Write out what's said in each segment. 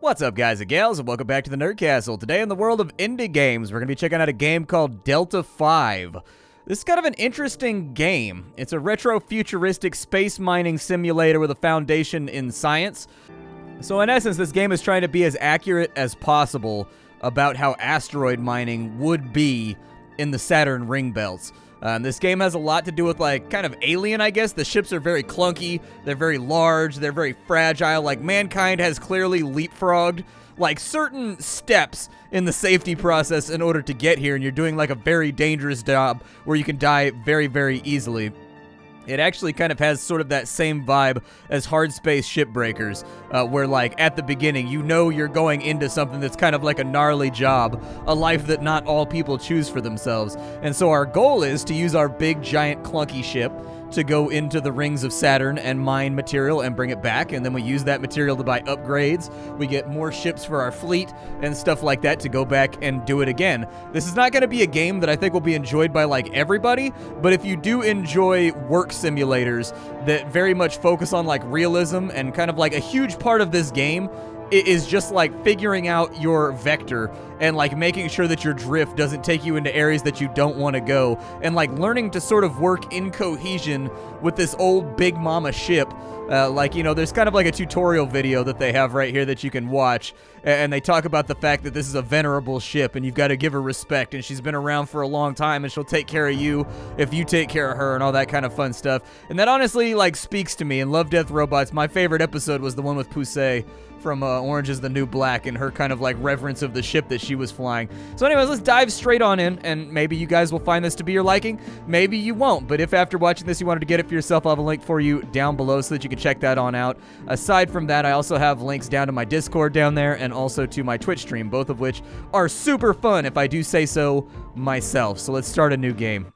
What's up, guys and gals, and welcome back to the Nerd Castle. Today in the world of indie games, we're going to be checking out a game called Delta V. This is kind of an interesting game. It's a retro-futuristic space mining simulator with a foundation in science. So in essence, this game is trying to be as accurate as possible about how asteroid mining would be in the Saturn ring belts. This game has a lot to do with, like, kind of alien, I guess. The ships are very clunky, they're very large, they're very fragile. Like, mankind has clearly leapfrogged, like, certain steps in the safety process in order to get here, and you're doing, like, a very dangerous job where you can die very, very easily. It actually kind of has sort of that same vibe as Hard Space Shipbreakers, where, like, at the beginning, you know you're going into something that's kind of like a gnarly job, a life that not all people choose for themselves. And so our goal is to use our big, giant, clunky ship to go into the rings of Saturn and mine material and bring it back, and then we use that material to buy upgrades. We get more ships for our fleet and stuff like that to go back and do it again. This is not going to be a game that I think will be enjoyed by, like, everybody, but if you do enjoy work simulators that very much focus on, like, realism, and kind of like a huge part of this game is just like figuring out your vector and like making sure that your drift doesn't take you into areas that you don't want to go, and like learning to sort of work in cohesion with this old big mama ship. Like, you know, there's kind of like a tutorial video that they have right here that you can watch, and they talk about the fact that this is a venerable ship and you've got to give her respect, and she's been around for a long time and she'll take care of you if you take care of her, and all that kind of fun stuff. And that honestly like speaks to me. In Love, Death, Robots, my favorite episode was the one with Poussey from Orange is the New Black, and her kind of like reverence of the ship that she was flying. So anyways, let's dive straight on in, and maybe you guys will find this to be your liking, maybe you won't, but if after watching this you wanted to get it for yourself, I'll have a link for you down below so that you can check that on out. Aside from that, I also have links down to my Discord down there, and also to my Twitch stream, both of which are super fun if I do say so myself. So let's start a new game.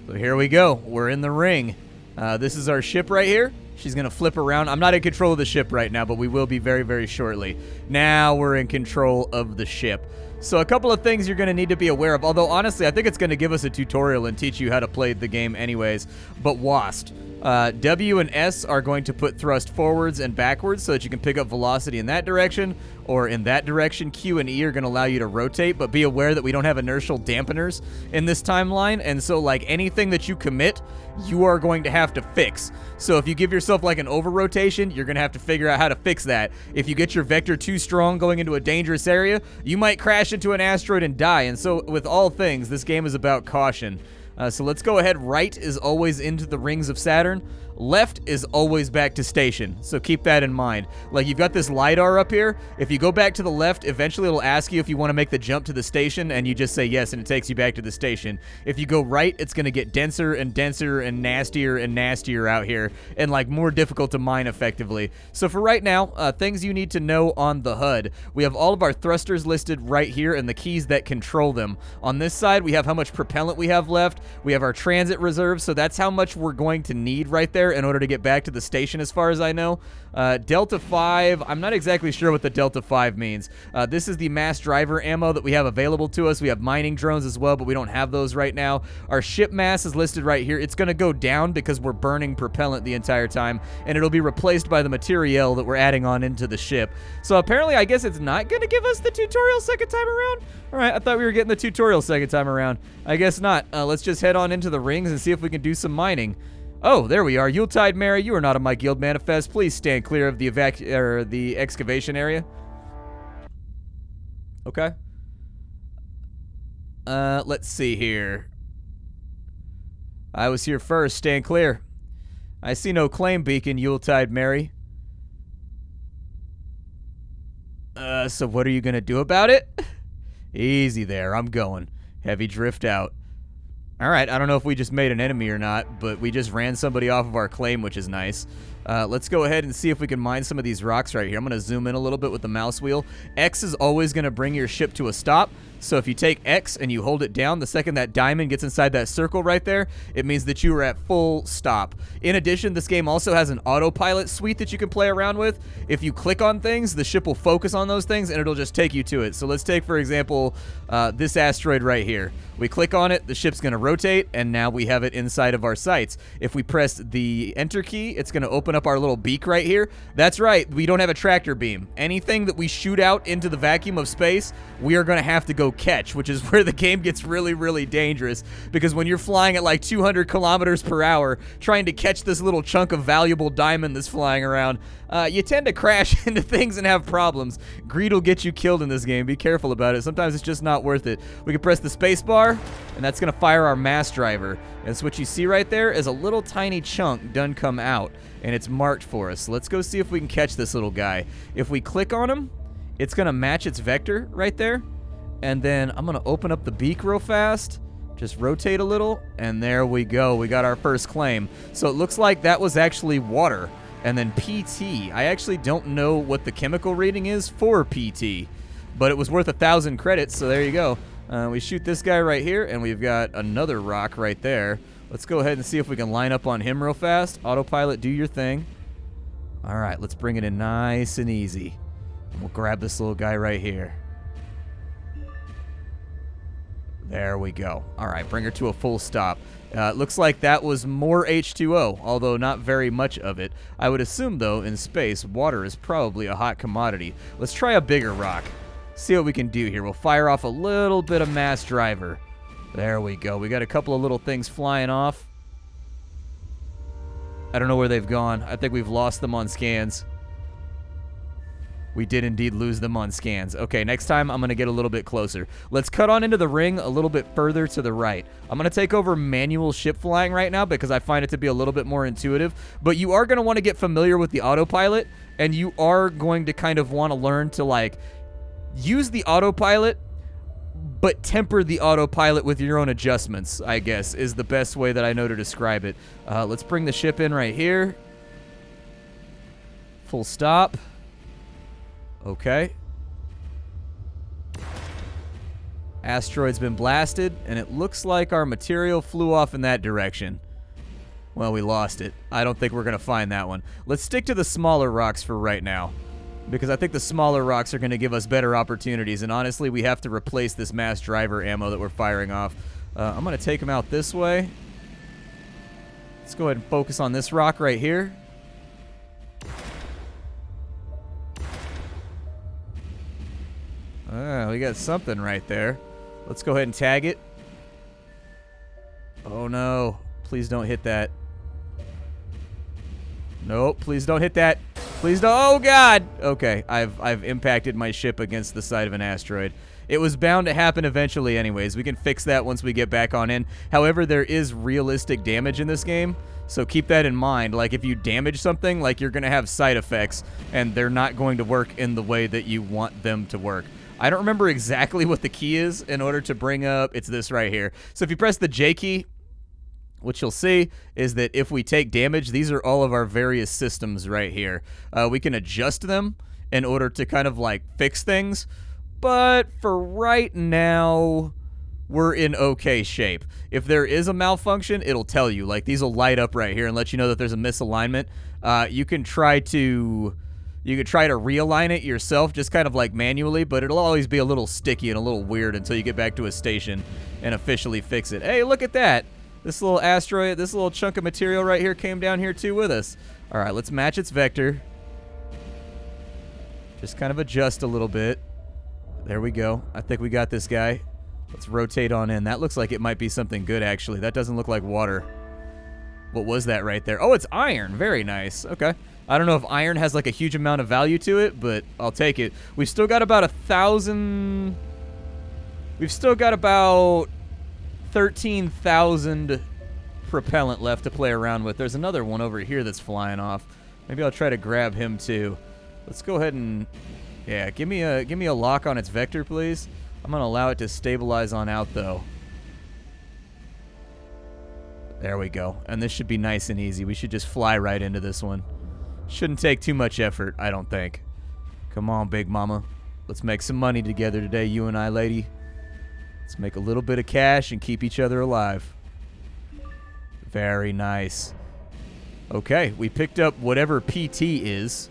So here we go. We're in the ring. This is our ship right here. She's going to flip around. I'm not in control of the ship right now, but we will be very, very shortly. Now we're in control of the ship. So a couple of things you're going to need to be aware of, although honestly I think it's going to give us a tutorial and teach you how to play the game anyways. But WASD. W and S are going to put thrust forwards and backwards so that you can pick up velocity in that direction or in that direction. Q and E are going to allow you to rotate, but be aware that we don't have inertial dampeners in this timeline, and so like anything that you commit, you are going to have to fix. So if you give yourself like an over rotation, you're going to have to figure out how to fix that. If you get your vector too strong going into a dangerous area, you might crash into an asteroid and die. And so with all things, this game is about caution. So let's go ahead. Right is always into the rings of Saturn. Left is always back to station. So keep that in mind. Like, you've got this LiDAR up here. If you go back to the left, eventually it'll ask you if you want to make the jump to the station, and you just say yes, and it takes you back to the station. If you go right, it's going to get denser and denser and nastier out here, and like more difficult to mine effectively. So for right now, things you need to know on the HUD. We have all of our thrusters listed right here and the keys that control them. On this side, we have how much propellant we have left. We have our transit reserve, so that's how much we're going to need right there in order to get back to the station, as far as I know. Delta V, I'm not exactly sure what the Delta V means. This is the mass driver ammo that we have available to us. We have mining drones as well, but we don't have those right now. Our ship mass is listed right here. It's going to go down because we're burning propellant the entire time, and it'll be replaced by the material that we're adding on into the ship. So apparently, I guess it's not going to give us the tutorial second time around? All right, I thought we were getting the tutorial second time around. I guess not. Let's just head on into the rings and see if we can do some mining. Oh, there we are. Yuletide Mary, you are not on my guild manifest. Please stand clear of the excavation area. Okay. Let's see here. I was here first. Stand clear. I see no claim beacon, Yuletide Mary. So what are you gonna do about it? Easy there. I'm going. Heavy drift out. All right, I don't know if we just made an enemy or not, but we just ran somebody off of our claim, which is nice. Let's go ahead and see if we can mine some of these rocks right here. I'm going to zoom in a little bit with the mouse wheel. X is always going to bring your ship to a stop. So if you take X and you hold it down, the second that diamond gets inside that circle right there, it means that you are at full stop. In addition, this game also has an autopilot suite that you can play around with. If you click on things, the ship will focus on those things and it'll just take you to it. So let's take, for example, this asteroid right here. We click on it, the ship's going to rotate, and now we have it inside of our sights. If we press the enter key, it's going to open up our little beak right here. That's right, we don't have a tractor beam. Anything that we shoot out into the vacuum of space, we are going to have to go catch, which is where the game gets really, really dangerous, because when you're flying at like 200 kilometers per hour, trying to catch this little chunk of valuable diamond that's flying around, you tend to crash into things and have problems. Greed will get you killed in this game. Be careful about it. Sometimes it's just not worth it. We can press the space bar, and that's going to fire our mass driver. And so what you see right there is a little tiny chunk done come out, and it's marked for us. So let's go see if we can catch this little guy. If we click on him, it's going to match its vector right there. And then I'm going to open up the beak real fast. Just rotate a little, and there we go. We got our first claim. So it looks like that was actually water. And then PT. I actually don't know what the chemical rating is for PT, but it was worth 1,000 credits, so there you go. We shoot this guy right here, and we've got another rock right there. Let's go ahead and see if we can line up on him real fast. Autopilot, do your thing. All right, let's bring it in nice and easy. We'll grab this little guy right here. There we go. All right, bring her to a full stop. It looks like that was more H2O, although not very much of it. I would assume, though, in space, water is probably a hot commodity. Let's try a bigger rock. See what we can do here. We'll fire off a little bit of mass driver. There we go. We got a couple of little things flying off. I don't know where they've gone. I think we've lost them on scans. We did indeed lose them on scans. Okay, next time I'm going to get a little bit closer. Let's cut on into the ring a little bit further to the right. I'm going to take over manual ship flying right now because I find it to be a little bit more intuitive. But you are going to want to get familiar with the autopilot, and you are going to kind of want to learn to, like, use the autopilot, but temper the autopilot with your own adjustments, I guess, is the best way that I know to describe it. Let's bring the ship in right here. Full stop. Okay. Asteroid's been blasted, and it looks like our material flew off in that direction. Well, we lost it. I don't think we're going to find that one. Let's stick to the smaller rocks for right now, because I think the smaller rocks are going to give us better opportunities, and honestly, we have to replace this mass driver ammo that we're firing off. I'm going to take them out this way. Let's go ahead and focus on this rock right here. We got something right there. Let's go ahead and tag it. Oh no. Please don't hit that. Nope, please don't hit that. Please don't. Oh god. Okay, I've impacted my ship against the side of an asteroid. It was bound to happen eventually anyways. We can fix that once we get back on in. However, there is realistic damage in this game, so keep that in mind. Like, if you damage something, like, you're going to have side effects, and they're not going to work in the way that you want them to work. I don't remember exactly what the key is in order to bring up... It's this right here. So if you press the J key, what you'll see is that if we take damage, these are all of our various systems right here. We can adjust them in order to kind of, like, fix things. But for right now, we're in okay shape. If there is a malfunction, it'll tell you. Like, these will light up right here and let you know that there's a misalignment. You can try to realign it yourself, just kind of like manually, but it'll always be a little sticky and a little weird until you get back to a station and officially fix it. Hey, look at that. This little asteroid, this little chunk of material right here came down here too with us. All right, let's match its vector. Just kind of adjust a little bit. There we go. I think we got this guy. Let's rotate on in. That looks like it might be something good, actually. That doesn't look like water. What was that right there? Oh, it's iron. Very nice. Okay. I don't know if iron has like a huge amount of value to it, but I'll take it. We've still got about 1,000... We've still got about 13,000 propellant left to play around with. There's another one over here that's flying off. Maybe I'll try to grab him too. Let's go ahead and... Yeah, give me a lock on its vector, please. I'm going to allow it to stabilize on out, though. There we go. And this should be nice and easy. We should just fly right into this one. Shouldn't take too much effort, I don't think. Come on, Big Mama. Let's make some money together today, you and I, lady. Let's make a little bit of cash and keep each other alive. Very nice. Okay, we picked up whatever PT is.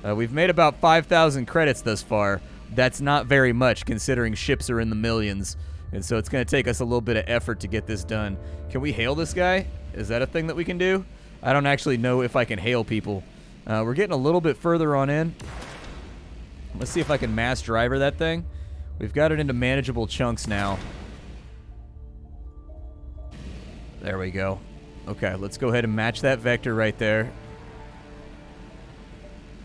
We've made about 5,000 credits thus far. That's not very much considering ships are in the millions. And so it's going to take us a little bit of effort to get this done. Can we hail this guy? Is that a thing that we can do? I don't actually know if I can hail people. We're getting a little bit further on in. Let's see if I can mass driver that thing. We've got it into manageable chunks now. There we go. Okay, let's go ahead and match that vector right there.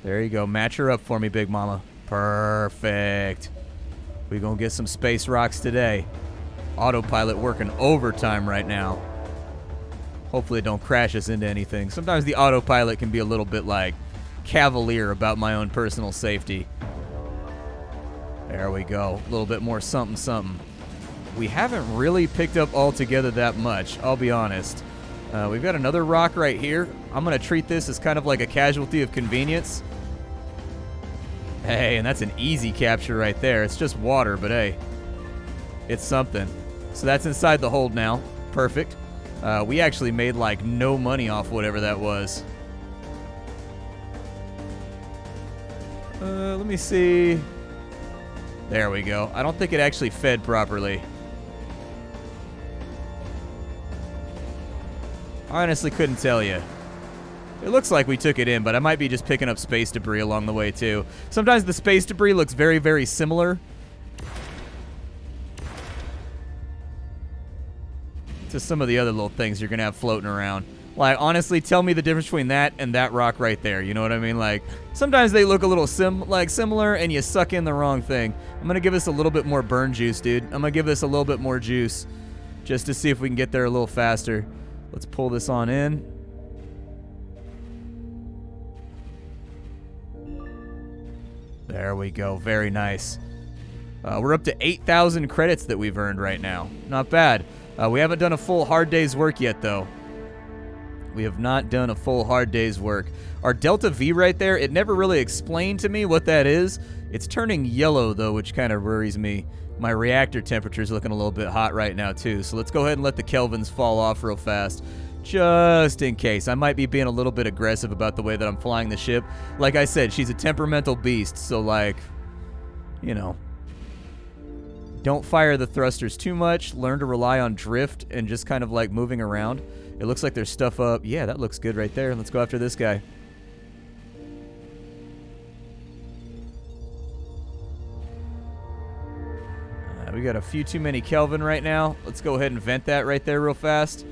There you go. Match her up for me, Big Mama. Perfect. We're going to get some space rocks today. Autopilot working overtime right now. Hopefully it don't crash us into anything. Sometimes the autopilot can be a little bit like cavalier about my own personal safety. There we go. A little bit more something something. We haven't really picked up altogether that much, I'll be honest. We've got another rock right here. I'm going to treat this as kind of like a casualty of convenience. Hey, and that's an easy capture right there. It's just water, but hey, it's something. So that's inside the hold now. Perfect. We actually made like no money off whatever that was. Let me see. There we go. I don't think it actually fed properly. I honestly couldn't tell you. It looks like we took it in, but I might be just picking up space debris along the way, too. Sometimes the space debris looks very, very similar to some of the other little things you're going to have floating around. Like, honestly, tell me the difference between that and that rock right there. You know what I mean? Like, sometimes they look a little similar, and you suck in the wrong thing. I'm going to give this a little bit more burn juice, dude. I'm going to give this a little bit more juice just to see if we can get there a little faster. Let's pull this on in. There we go. Very nice. We're up to 8,000 credits that we've earned right now. Not bad. We haven't done a full hard day's work yet, though. We have not done a full hard day's work. Our Delta V right there, it never really explained to me what that is. It's turning yellow, though, which kind of worries me. My reactor temperature is looking a little bit hot right now, too. So let's go ahead and let the kelvins fall off real fast. Just in case. I might be being a little bit aggressive about the way that I'm flying the ship. Like I said, she's a temperamental beast. So, like, you know, don't fire the thrusters too much. Learn to rely on drift and just kind of like moving around. It looks like there's stuff up. Yeah, that looks good right there. Let's go after this guy. We got a few too many Kelvin right now. Let's go ahead and vent that right there real fast,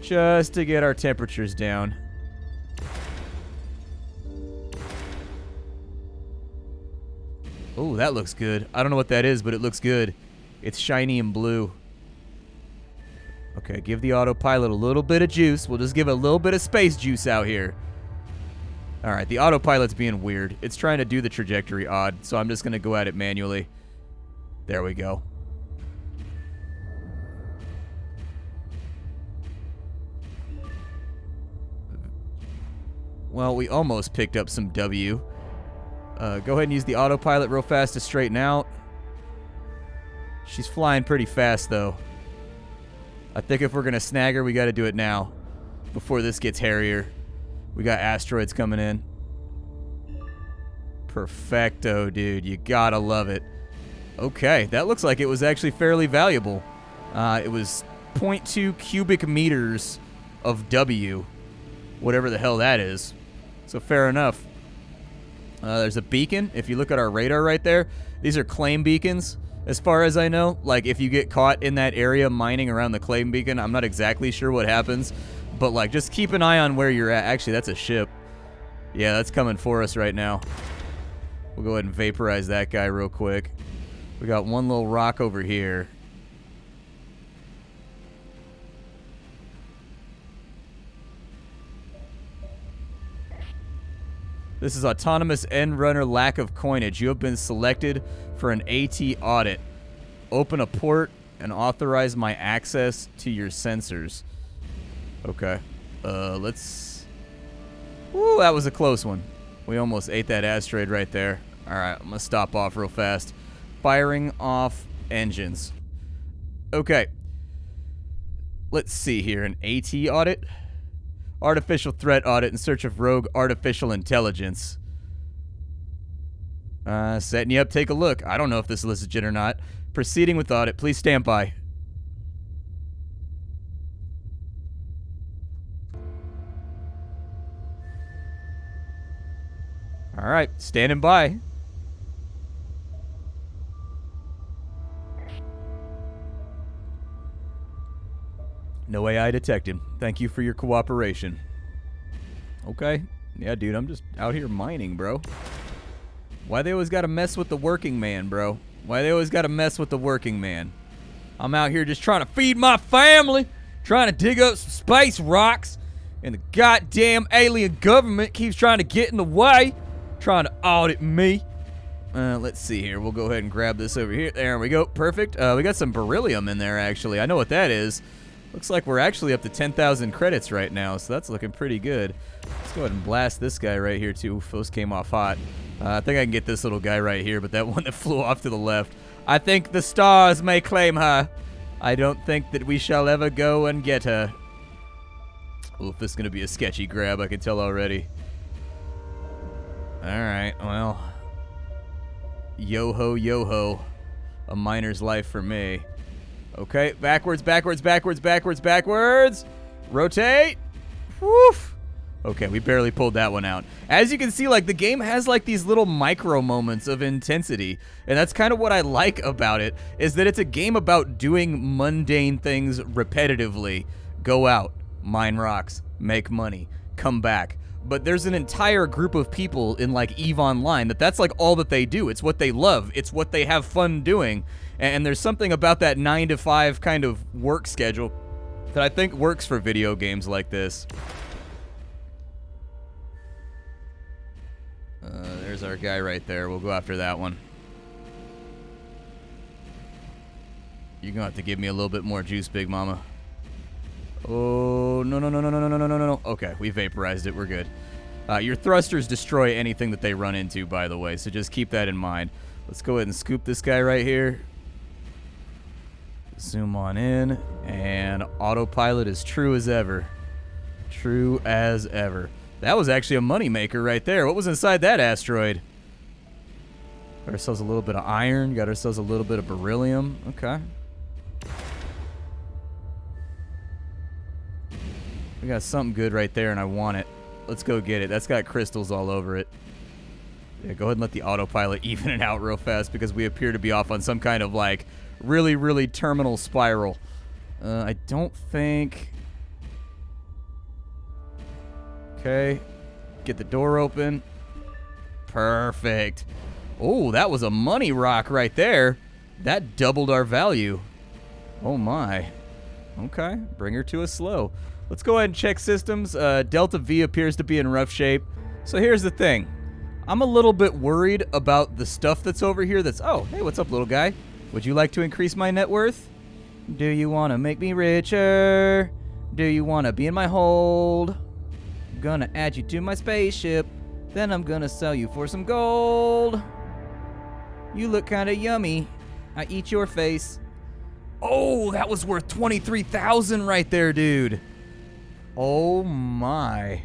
just to get our temperatures down. Oh, that looks good. I don't know what that is, but it looks good. It's shiny and blue. Okay, give the autopilot a little bit of juice. We'll just give it a little bit of space juice out here. All right, the autopilot's being weird. It's trying to do the trajectory odd, so I'm just going to go at it manually. There we go. Well, we almost picked up some W. Go ahead and use the autopilot real fast to straighten out. She's flying pretty fast, though. I think if we're going to snag her, we got to do it now, before this gets hairier. We got asteroids coming in. Perfecto, dude. You gotta love it. Okay, that looks like it was actually fairly valuable. It was 0.2 cubic meters of W, whatever the hell that is. So fair enough. There's a beacon. If you look at our radar right there, these are claim beacons, as far as I know. Like, if you get caught in that area mining around the claim beacon, I'm not exactly sure what happens. But, like, just keep an eye on where you're at. Actually, that's a ship. Yeah, that's coming for us right now. We'll go ahead and vaporize that guy real quick. We got one little rock over here. This is Autonomous End Runner Lack of Coinage. You have been selected for an AT audit. Open a port and authorize my access to your sensors. Okay. Let's Woo, that was a close one. We almost ate that asteroid right there. All right, I'm gonna stop off real fast. Firing off engines. Okay. Let's see here. An AT audit? Artificial threat audit in search of rogue artificial intelligence. Setting you up, take a look. I don't know if this is legit or not. Proceeding with audit. Please stand by. All right, standing by. No AI detected. Thank you for your cooperation. Okay. Yeah, dude, I'm just out here mining, bro. Why they always gotta mess with the working man, bro? Why they always gotta mess with the working man? I'm out here just trying to feed my family, trying to dig up some space rocks, and the goddamn alien government keeps trying to get in the way, trying to audit me. Let's see here. We'll go ahead and grab this over here. There we go. Perfect. We got some beryllium in there, actually. I know what that is. Looks like we're actually up to 10,000 credits right now, so that's looking pretty good. Let's go ahead and blast this guy right here, too. Oof, those came off hot. I think I can get this little guy right here, but that one that flew off to the left. I think the stars may claim her. I don't think that we shall ever go and get her. Oof, this is going to be a sketchy grab, I can tell already. Alright, well. Yo-ho, yo-ho. A miner's life for me. Okay, backwards, backwards, backwards, backwards, backwards. Rotate. Woof. Okay, we barely pulled that one out. As you can see, like, the game has, like, these little micro moments of intensity. And that's kind of what I like about it, is that it's a game about doing mundane things repetitively. Go out, mine rocks, make money, come back. But there's an entire group of people in, like, EVE Online that's like all that they do. It's what they love. It's what they have fun doing. And there's something about that 9 to 5 kind of work schedule that I think works for video games like this. There's our guy right there. We'll go after that one. You're gonna have to give me a little bit more juice, Big Mama. Oh, no, no, no, no, no, no, no, no, no, no. Okay, we vaporized it. We're good. Your thrusters destroy anything that they run into, by the way, so just keep that in mind. Let's go ahead and scoop this guy right here. Zoom on in, and autopilot is true as ever. True as ever. That was actually a moneymaker right there. What was inside that asteroid? Got ourselves a little bit of iron. Got ourselves a little bit of beryllium. Okay. We got something good right there, and I want it. Let's go get it. That's got crystals all over it. Yeah, go ahead and let the autopilot even it out real fast, because we appear to be off on some kind of, like, really, really terminal spiral. I don't think... Okay. Get the door open. Perfect. Oh, that was a money rock right there. That doubled our value. Oh, my. Okay. Bring her to a slow. Let's go ahead and check systems. Delta V appears to be in rough shape. So here's the thing. I'm a little bit worried about the stuff that's over here that's... Oh, hey, what's up, little guy? Would you like to increase my net worth? Do you want to make me richer? Do you want to be in my hold? I'm gonna add you to my spaceship. Then I'm gonna sell you for some gold. You look kind of yummy. I eat your face. Oh, that was worth 23,000 right there, dude. Oh my.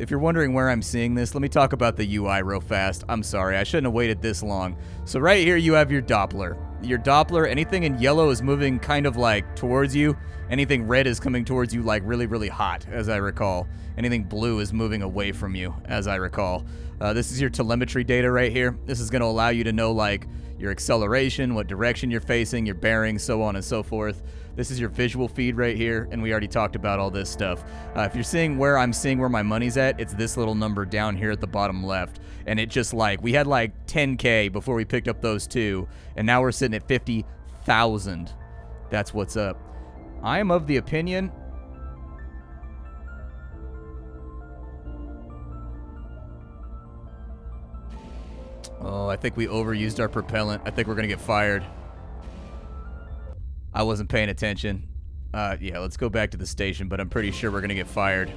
If you're wondering where I'm seeing this, let me talk about the UI real fast. I'm sorry, I shouldn't have waited this long. So right here you have your Doppler. Your Doppler, anything in yellow is moving kind of like towards you. Anything red is coming towards you like really, really hot, as I recall. Anything blue is moving away from you, as I recall. This is your telemetry data right here. This is going to allow you to know like your acceleration, what direction you're facing, your bearings, so on and so forth. This is your visual feed right here, and we already talked about all this stuff. If you're seeing where I'm seeing where my money's at, it's this little number down here at the bottom left. And it just like, we had like 10K before we picked up those two, and now we're sitting at 50,000. That's what's up. I am of the opinion... Oh, I think we overused our propellant. I think we're going to get fired. I wasn't paying attention. Yeah, let's go back to the station, but I'm pretty sure we're going to get fired.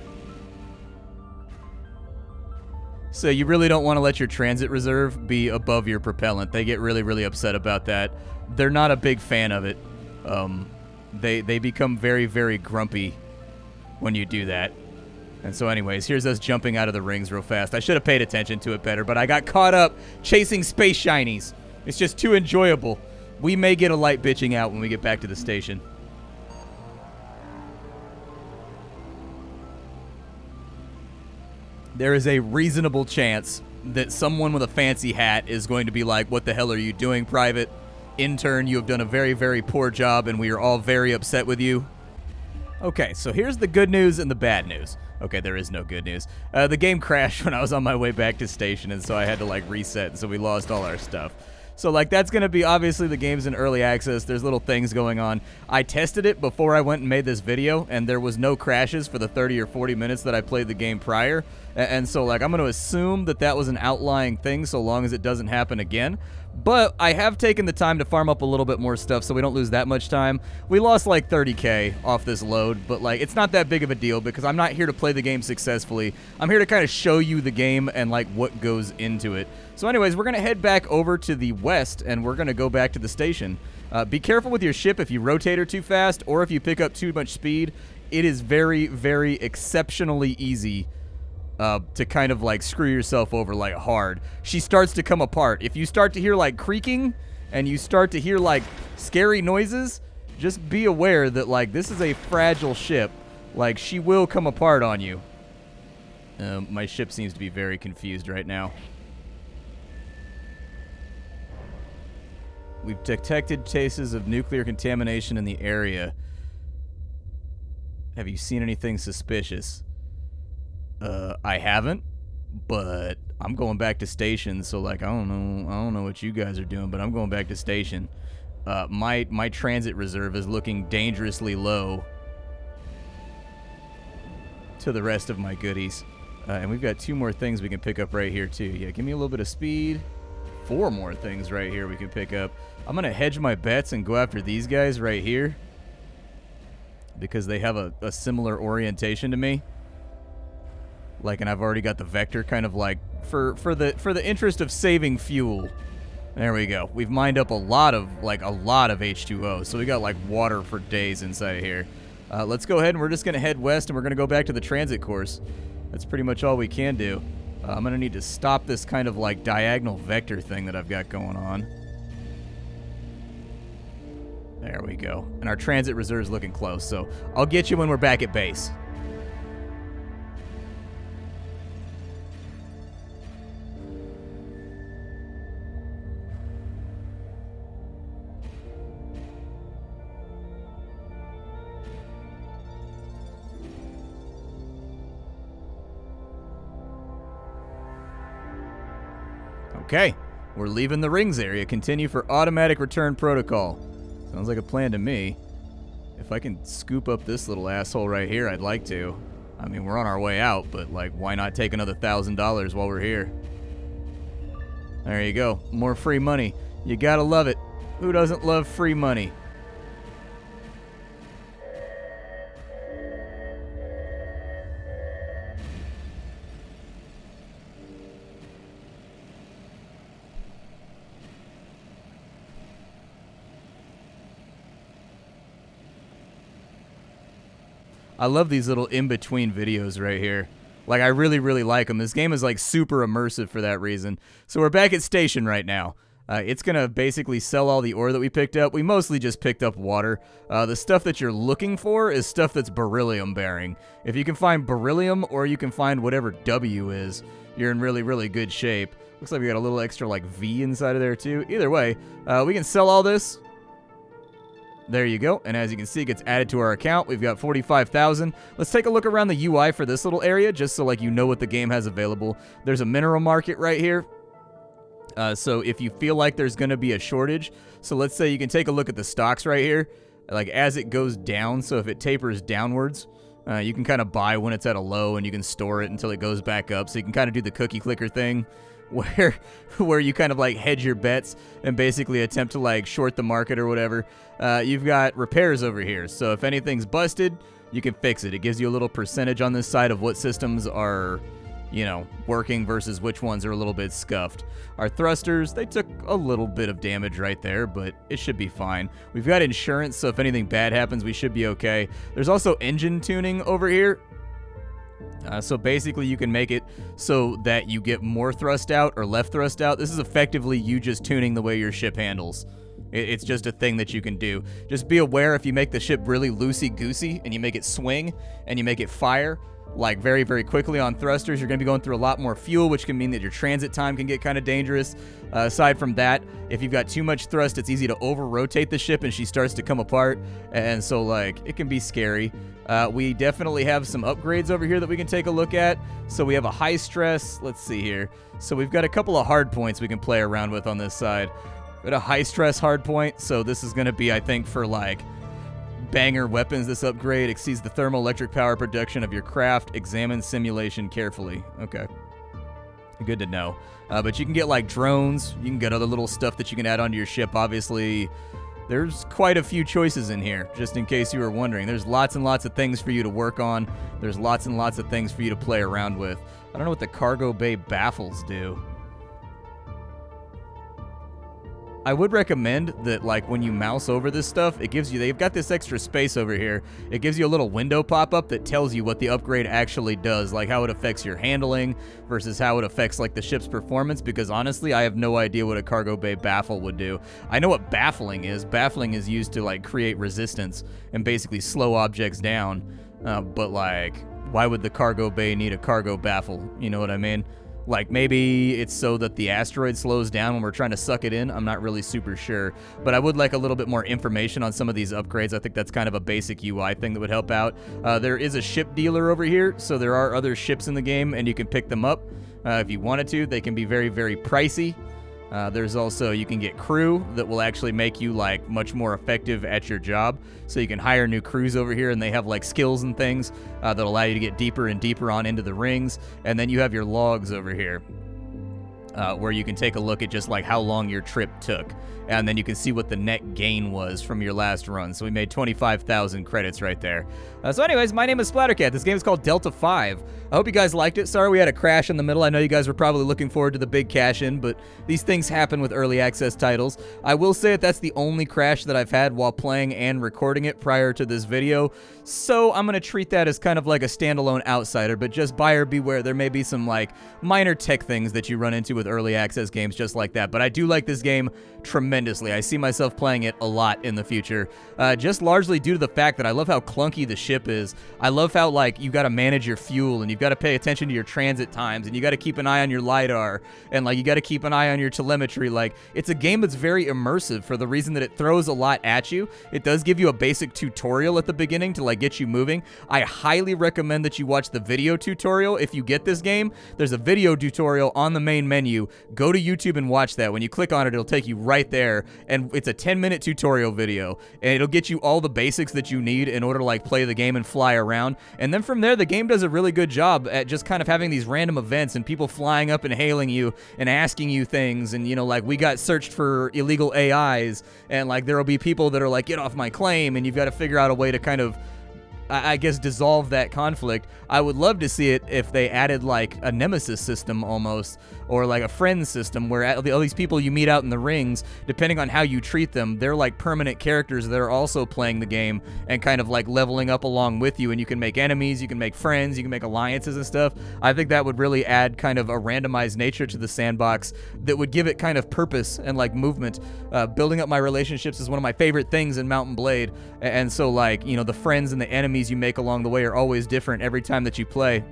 So you really don't want to let your transit reserve be above your propellant. They get really, really upset about that. They're not a big fan of it. They become very, very grumpy when you do that. And so anyways, here's us jumping out of the rings real fast. I should have paid attention to it better, but I got caught up chasing space shinies. It's just too enjoyable. We may get a light bitching out when we get back to the station. There is a reasonable chance that someone with a fancy hat is going to be like, what the hell are you doing, Private? Intern, you have done a very, very poor job, and we are all very upset with you. Okay, so here's the good news and the bad news. Okay, there is no good news. The game crashed when I was on my way back to station, and so I had to, like, reset, and so we lost all our stuff. So, like, that's going to be, obviously, the game's in early access. There's little things going on. I tested it before I went and made this video, and there was no crashes for the 30 or 40 minutes that I played the game prior. And so, like, I'm going to assume that that was an outlying thing so long as it doesn't happen again. But I have taken the time to farm up a little bit more stuff so we don't lose that much time. We lost like 30K off this load, but like it's not that big of a deal because I'm not here to play the game successfully. I'm here to kind of show you the game and like what goes into it. So anyways, we're going to head back over to the west and we're going to go back to the station. Be careful with your ship if you rotate her too fast or if you pick up too much speed. It is very, very exceptionally easy to kind of like screw yourself over like hard. She starts to come apart. If you start to hear like creaking and you start to hear like scary noises, just be aware that like this is a fragile ship. Like she will come apart on you. My ship seems to be very confused right now. We've detected cases of nuclear contamination in the area. Have you seen anything suspicious? I haven't, but I'm going back to station, so like I don't know what you guys are doing, but I'm going back to station. My transit reserve is looking dangerously low to the rest of my goodies. And we've got 2 more things we can pick up right here too. Yeah, give me a little bit of speed. 4 more things right here we can pick up. I'm gonna hedge my bets and go after these guys right here because they have a similar orientation to me. Like, and I've already got the vector kind of like for the interest of saving fuel. There we go. We've mined up a lot of H2O, so we got like water for days inside of here. Let's go ahead and we're just gonna head west and we're gonna go back to the transit course. That's pretty much all we can do. I'm gonna need to stop this kind of like diagonal vector thing that I've got going on. There we go. And our transit reserve's looking close, so I'll get you when we're back at base. Okay, we're leaving the rings area. Continue for automatic return protocol. Sounds like a plan to me. If I can scoop up this little asshole right here, I'd like to. I mean, we're on our way out, but like, why not take another $1,000 while we're here? There you go. More free money. You gotta love it. Who doesn't love free money? I love these little in-between videos right here. Like, I really, really like them. This game is, like, super immersive for that reason. So we're back at station right now. It's going to basically sell all the ore that we picked up. We mostly just picked up water. The stuff that you're looking for is stuff that's beryllium bearing. If you can find beryllium or you can find whatever W is, you're in really, really good shape. Looks like we got a little extra, like, V inside of there, too. Either way, we can sell all this. There you go, and as you can see, it gets added to our account. We've got 45,000. Let's take a look around the UI for this little area, just so like you know what the game has available. There's a mineral market right here. So if you feel like there's going to be a shortage, so let's say you can take a look at the stocks right here, like as it goes down, so if it tapers downwards, you can kind of buy when it's at a low, and you can store it until it goes back up, so you can kind of do the cookie clicker thing, where you kind of like hedge your bets and basically attempt to like short the market or whatever. You've got repairs over here, so if anything's busted, you can fix it. It gives you a little percentage on this side of what systems are you know, working versus which ones are a little bit scuffed. Our thrusters, they took a little bit of damage right there, but it should be fine. We've got insurance, so if anything bad happens, we should be okay. There's also engine tuning over here. So basically you can make it so that you get more thrust out or left thrust out. This is effectively you just tuning the way your ship handles. It's just a thing that you can do. Just be aware if you make the ship really loosey-goosey and you make it swing and you make it fire, like very, very quickly on thrusters, you're going to be going through a lot more fuel, which can mean that your transit time can get kind of dangerous. Aside from that, if you've got too much thrust, it's easy to over-rotate the ship and she starts to come apart. And so, like, it can be scary. We definitely have some upgrades over here that we can take a look at. So we have a high stress. Let's see here. So we've got a couple of hard points we can play around with on this side. We've got a high stress hard point. So this is going to be, I think, for like banger weapons. This upgrade exceeds the thermoelectric power production of your craft. Examine simulation carefully. Okay. Good to know. But you can get like drones. You can get other little stuff that you can add onto your ship. Obviously, there's quite a few choices in here, just in case you were wondering. There's lots and lots of things for you to work on. There's lots and lots of things for you to play around with. I don't know what the cargo bay baffles do. I would recommend that, like, when you mouse over this stuff, it gives you, they've got this extra space over here. It gives you a little window pop-up that tells you what the upgrade actually does, like how it affects your handling versus how it affects, like, the ship's performance, because honestly, I have no idea what a cargo bay baffle would do. I know what baffling is. Baffling is used to, like, create resistance and basically slow objects down, but, like, why would the cargo bay need a cargo baffle? You know what I mean? Like, maybe it's so that the asteroid slows down when we're trying to suck it in. I'm not really super sure. But I would like a little bit more information on some of these upgrades. I think that's kind of a basic UI thing that would help out. There is a ship dealer over here, so there are other ships in the game, and you can pick them up if you wanted to. They can be very, very pricey. There's also, you can get crew that will actually make you, like, much more effective at your job. So you can hire new crews over here, and they have, like, skills and things that allow you to get deeper and deeper on into the rings. And then you have your logs over here, where you can take a look at just, like, how long your trip took. And then you can see what the net gain was from your last run. So we made 25,000 credits right there. So anyways, my name is Splattercat. This game is called Delta 5. I hope you guys liked it. Sorry we had a crash in the middle. I know you guys were probably looking forward to the big cash-in, but these things happen with early access titles. I will say that that's the only crash that I've had while playing and recording it prior to this video. So I'm going to treat that as kind of like a standalone outsider, but just buyer beware. There may be some, like, minor tech things that you run into with early access games just like that. But I do like this game tremendously. I see myself playing it a lot in the future, just largely due to the fact that I love how clunky the ship is. I love how, like, you got to manage your fuel, and you've got to pay attention to your transit times, and you got to keep an eye on your LiDAR, and, like, you got to keep an eye on your telemetry. Like, it's a game that's very immersive for the reason that it throws a lot at you. It does give you a basic tutorial at the beginning to, like, get you moving. I highly recommend that you watch the video tutorial if you get this game. There's a video tutorial on the main menu. Go to YouTube and watch that. When you click on it, it'll take you right there, and it's a 10-minute tutorial video, and it'll get you all the basics that you need in order to, like, play the game and fly around. And then from there, the game does a really good job at just kind of having these random events and people flying up and hailing you and asking you things. And, you know, like, we got searched for illegal AIs, and, like, there will be people that are like, get off my claim, and you've got to figure out a way to kind of, I guess, dissolve that conflict. I would love to see it if they added, like, a nemesis system almost, or like a friend system where all these people you meet out in the rings, depending on how you treat them, they're like permanent characters that are also playing the game and kind of like leveling up along with you, and you can make enemies, you can make friends, you can make alliances and stuff. I think that would really add kind of a randomized nature to the sandbox that would give it kind of purpose and, like, movement. Building up my relationships is one of my favorite things in Mount & Blade, and so, like, you know, the friends and the enemies you make along the way are always different every time that you play.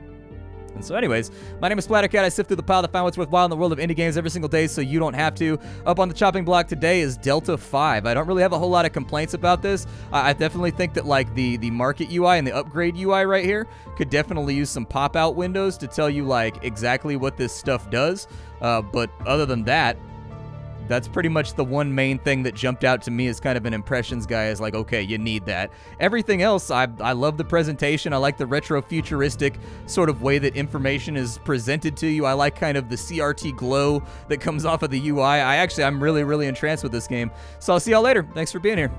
And so anyways, my name is Splattercat. I sift through the pile to find what's worthwhile in the world of indie games every single day so you don't have to. Up on the chopping block today is Delta 5. I don't really have a whole lot of complaints about this. I definitely think that, like, the market UI and the upgrade UI right here could definitely use some pop-out windows to tell you, like, exactly what this stuff does. But other than that, that's pretty much the one main thing that jumped out to me as kind of an impressions guy, is like, okay, you need that. Everything else, I love the presentation. I like the retro futuristic sort of way that information is presented to you. I like kind of the CRT glow that comes off of the UI. I'm really, really entranced with this game. So I'll see y'all later. Thanks for being here.